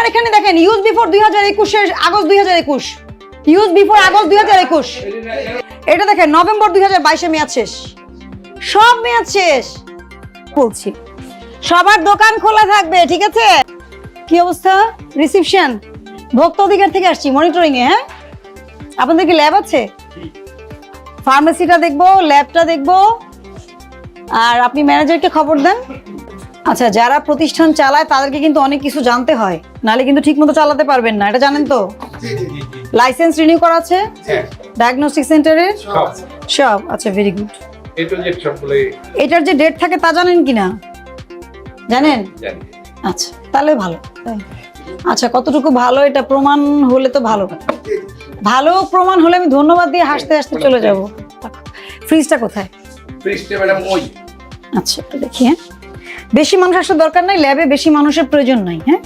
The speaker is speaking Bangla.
আমার এখানে দেখেন use before 2021 August 2021, use before August 2021। এটা দেখেন নভেম্বর 2022 মেয়াদ শেষ, সব মেয়াদ শেষ বলছি। সবার দোকান খোলা থাকবে, ঠিক আছে? কি অবস্থা? রিসিপশন ভোক্তা অধিকার থেকে আসছি, মনিটরিং এ। হ্যাঁ, আপনাদের কি ল্যাব আছে? ফার্মেসিটা দেখবো, ল্যাবটা দেখবো, আর আপনি ম্যানেজারকে খবর দেন। আচ্ছা, যারা প্রতিষ্ঠান চালায় তাদেরকে কিন্তু অনেক কিছু জানতে হয়, নাহলে কিন্তু ঠিক মতো চালাতে পারবেন না, এটা জানেন তো? লাইসেন্স রিনিউ করা আছে ডায়াগনস্টিক সেন্টারের সব? আচ্ছা, ভেরি গুড। এটার যে ডেট থাকে তা জানেন কিনা? জানেন? আচ্ছা, তাহলে ভালো। আচ্ছা, কতটুকু ভালো এটা প্রমাণ হলে তো ভালো। ভালো প্রমাণ হলে আমি ধন্যবাদ দিয়ে হাসতে হাসতে চলে যাব। ফ্রিজটা কোথায়? ফ্রিজটা ম্যাডাম ওই। আচ্ছা, একটু দেখি। হ্যাঁ, বেশি মানুষ আসার দরকার নাই, ল্যাবে বেশি মানুষের প্রয়োজন নাই। হ্যাঁ,